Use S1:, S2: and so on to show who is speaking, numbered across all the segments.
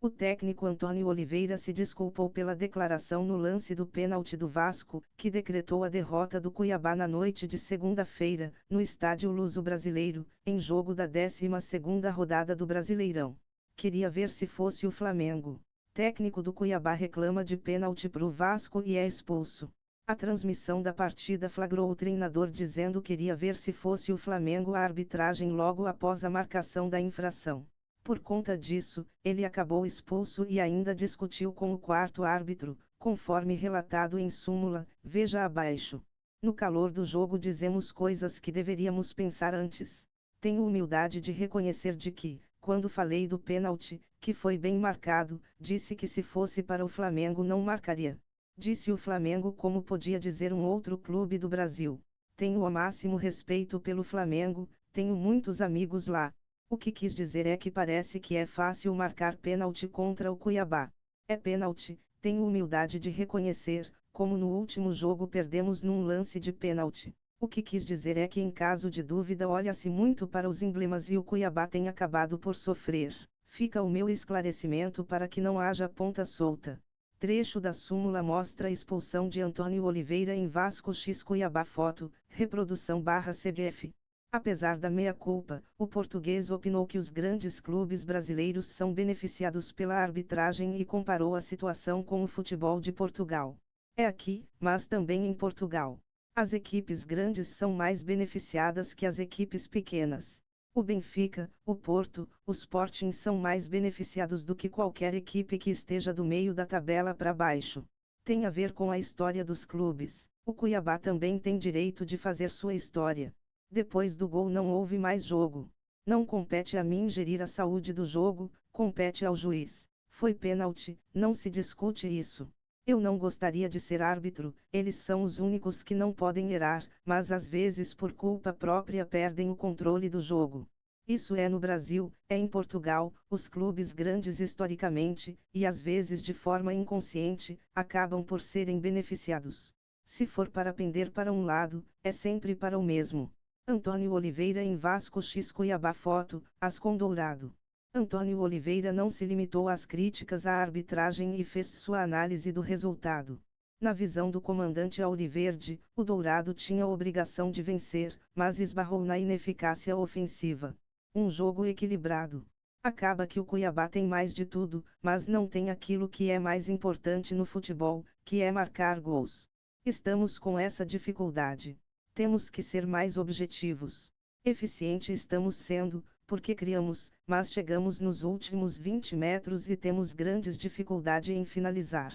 S1: O técnico Antônio Oliveira se desculpou pela declaração no lance do pênalti do Vasco, que decretou a derrota do Cuiabá na noite de segunda-feira, no estádio Luso-Brasileiro, em jogo da 12ª rodada do Brasileirão. Queria ver se fosse o Flamengo. Técnico do Cuiabá reclama de pênalti pro Vasco e é expulso. A transmissão da partida flagrou o treinador dizendo que queria ver se fosse o Flamengo a arbitragem logo após a marcação da infração. Por conta disso, ele acabou expulso e ainda discutiu com o quarto árbitro, conforme relatado em súmula, veja abaixo. No calor do jogo dizemos coisas que deveríamos pensar antes. Tenho humildade de reconhecer de que, quando falei do pênalti, que foi bem marcado, disse que se fosse para o Flamengo não marcaria. Disse o Flamengo como podia dizer um outro clube do Brasil. Tenho o máximo respeito pelo Flamengo, tenho muitos amigos lá. O que quis dizer é que parece que é fácil marcar pênalti contra o Cuiabá. É pênalti, tenho humildade de reconhecer, como no último jogo perdemos num lance de pênalti. O que quis dizer é que em caso de dúvida olha-se muito para os emblemas e o Cuiabá tem acabado por sofrer. Fica o meu esclarecimento para que não haja ponta solta. Trecho da súmula mostra a expulsão de Antônio Oliveira em Vasco x Cuiabá foto, reprodução/CBF. Apesar da meia-culpa, o português opinou que os grandes clubes brasileiros são beneficiados pela arbitragem e comparou a situação com o futebol de Portugal. É aqui, mas também em Portugal. As equipes grandes são mais beneficiadas que as equipes pequenas. O Benfica, o Porto, o Sporting são mais beneficiados do que qualquer equipe que esteja do meio da tabela para baixo. Tem a ver com a história dos clubes. O Cuiabá também tem direito de fazer sua história. Depois do gol não houve mais jogo. Não compete a mim gerir a saúde do jogo, compete ao juiz. Foi pênalti, não se discute isso. Eu não gostaria de ser árbitro, eles são os únicos que não podem errar, mas às vezes por culpa própria perdem o controle do jogo. Isso é no Brasil, é em Portugal, os clubes grandes historicamente, e às vezes de forma inconsciente, acabam por serem beneficiados. Se for para pender para um lado, é sempre para o mesmo. Antônio Oliveira em Vasco x Cuiabá foto, Ascom Dourado. Antônio Oliveira não se limitou às críticas à arbitragem e fez sua análise do resultado. Na visão do comandante Auriverde, o Dourado tinha a obrigação de vencer, mas esbarrou na ineficácia ofensiva. Um jogo equilibrado. Acaba que o Cuiabá tem mais de tudo, mas não tem aquilo que é mais importante no futebol, que é marcar gols. Estamos com essa dificuldade. Temos que ser mais objetivos. Eficiente estamos sendo, porque criamos, mas chegamos nos últimos 20 metros e temos grandes dificuldade em finalizar.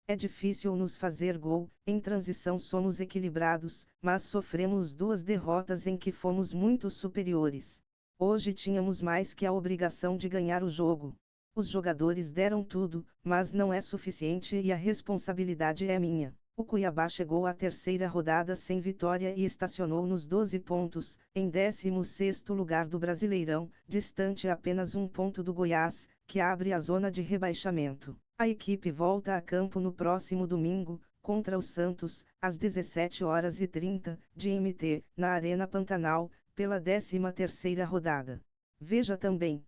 S1: É difícil nos fazer gol, em transição somos equilibrados, mas sofremos 2 derrotas em que fomos muito superiores. Hoje tínhamos mais que a obrigação de ganhar o jogo. Os jogadores deram tudo, mas não é suficiente e a responsabilidade é minha. O Cuiabá chegou à terceira rodada sem vitória e estacionou nos 12 pontos, em 16º lugar do Brasileirão, distante apenas 1 ponto do Goiás, que abre a zona de rebaixamento. A equipe volta a campo no próximo domingo, contra o Santos, às 17h30, GMT, na Arena Pantanal, pela 13ª rodada. Veja também.